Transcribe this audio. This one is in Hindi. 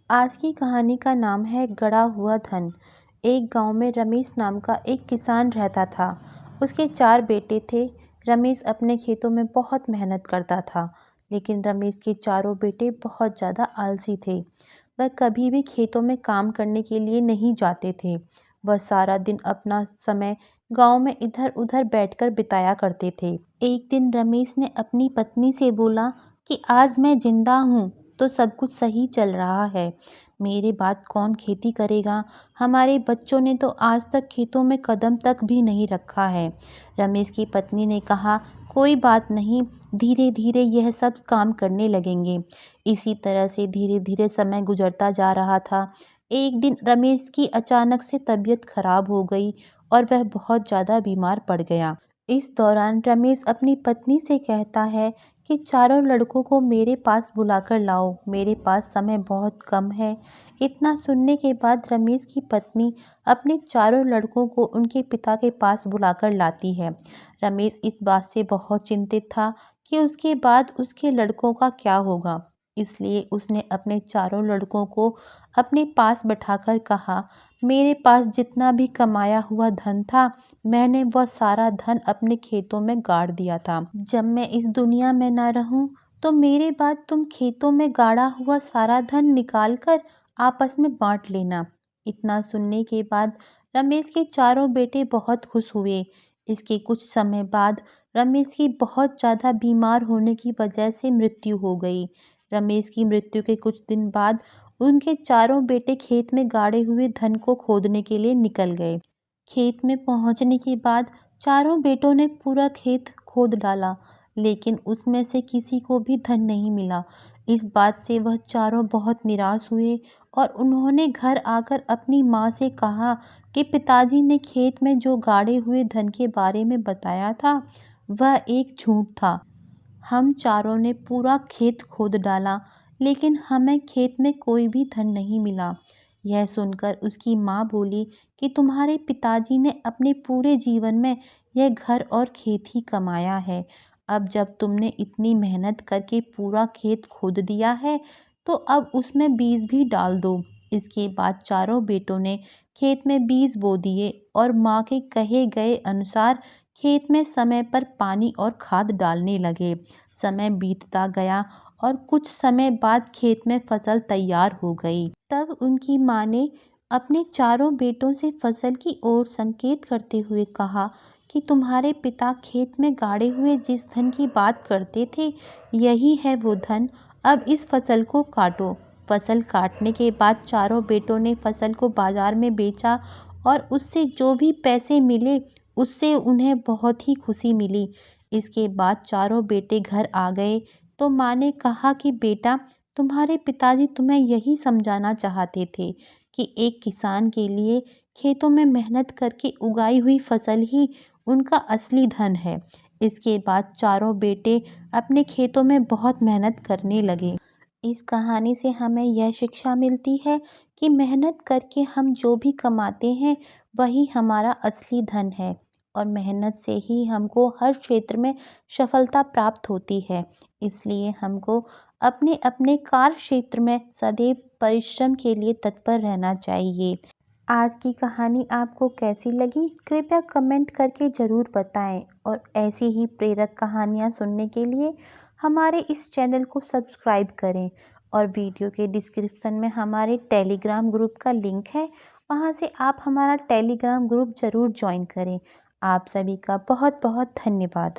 आज की कहानी का नाम है गड़ा हुआ धन। एक गांव में रमेश नाम का एक किसान रहता था। उसके 4 बेटे थे। रमेश अपने खेतों में बहुत मेहनत करता था, लेकिन रमेश के चारों बेटे बहुत ज़्यादा आलसी थे। वह कभी भी खेतों में काम करने के लिए नहीं जाते थे। वह सारा दिन अपना समय गांव में इधर-उधर बैठकर बिताया करते थे। एक दिन रमेश ने अपनी पत्नी से बोला कि आज मैं जिंदा हूँ तो सब कुछ सही चल रहा है। मेरे बाद कौन खेती करेगा? हमारे बच्चों ने तो आज तक खेतों में कदम तक भी नहीं रखा है। रमेश की पत्नी ने कहा, कोई बात नहीं, धीरे धीरे यह सब काम करने लगेंगे। इसी तरह से धीरे धीरे समय गुजरता जा रहा था। एक दिन रमेश की अचानक से तबीयत खराब हो गई और वह बहुत ज़्यादा बीमार पड़ गया। इस दौरान रमेश अपनी पत्नी से कहता है कि चारों लड़कों को मेरे पास बुलाकर लाओ, मेरे पास समय बहुत कम है। इतना सुनने के बाद रमेश की पत्नी अपने चारों लड़कों को उनके पिता के पास बुलाकर लाती है। रमेश इस बात से बहुत चिंतित था कि उसके बाद उसके लड़कों का क्या होगा, इसलिए उसने अपने चारों लड़कों को अपने पास बैठाकर कहा, मेरे पास जितना भी कमाया हुआ धन था, मैंने वह सारा धन अपने खेतों में गाड़ दिया था। जब मैं इस दुनिया में ना रहूं, तो मेरे बाद तुम खेतों में गाड़ा हुआ सारा धन निकाल कर आपस में बांट लेना। इतना सुनने के बाद रमेश के चारों बेटे बहुत खुश हुए। इसके कुछ समय बाद रमेश की बहुत ज़्यादा बीमार होने की वजह से मृत्यु हो गई। रमेश की मृत्यु के कुछ दिन बाद उनके चारों बेटे खेत में गाड़े हुए धन को खोदने के लिए निकल गए। खेत में पहुंचने के बाद चारों बेटों ने पूरा खेत खोद डाला, लेकिन उसमें से किसी को भी धन नहीं मिला। इस बात से वह चारों बहुत निराश हुए और उन्होंने घर आकर अपनी माँ से कहा कि पिताजी ने खेत में जो गाड़े हुए धन के बारे में बताया था, वह एक झूठ था। हम चारों ने पूरा खेत खोद डाला, लेकिन हमें खेत में कोई भी धन नहीं मिला। यह सुनकर उसकी माँ बोली कि तुम्हारे पिताजी ने अपने पूरे जीवन में यह घर और खेत ही कमाया है। अब जब तुमने इतनी मेहनत करके पूरा खेत खोद दिया है, तो अब उसमें बीज भी डाल दो। इसके बाद चारों बेटों ने खेत में बीज बो दिए और माँ के कहे गए अनुसार खेत में समय पर पानी और खाद डालने लगे। समय बीतता गया और कुछ समय बाद खेत में फसल तैयार हो गई। तब उनकी माँ ने अपने चारों बेटों से फसल की ओर संकेत करते हुए कहा कि तुम्हारे पिता खेत में गाड़े हुए जिस धन की बात करते थे, यही है वो धन। अब इस फसल को काटो। फसल काटने के बाद चारों बेटों ने फसल को बाजार में बेचा और उससे जो भी पैसे मिले, उससे उन्हें बहुत ही खुशी मिली। इसके बाद चारों बेटे घर आ गए तो माँ ने कहा कि बेटा, तुम्हारे पिताजी तुम्हें यही समझाना चाहते थे कि एक किसान के लिए खेतों में मेहनत करके उगाई हुई फसल ही उनका असली धन है। इसके बाद चारों बेटे अपने खेतों में बहुत मेहनत करने लगे। इस कहानी से हमें यह शिक्षा मिलती है कि मेहनत करके हम जो भी कमाते हैं, वही हमारा असली धन है और मेहनत से ही हमको हर क्षेत्र में सफलता प्राप्त होती है। इसलिए हमको अपने अपने कार्य क्षेत्र में सदैव परिश्रम के लिए तत्पर रहना चाहिए। आज की कहानी आपको कैसी लगी? कृपया कमेंट करके ज़रूर बताएं और ऐसी ही प्रेरक कहानियाँ सुनने के लिए हमारे इस चैनल को सब्सक्राइब करें और वीडियो के डिस्क्रिप्शन में हमारे टेलीग्राम ग्रुप का लिंक है, वहाँ से आप हमारा टेलीग्राम ग्रुप ज़रूर ज्वाइन करें। आप सभी का बहुत बहुत धन्यवाद।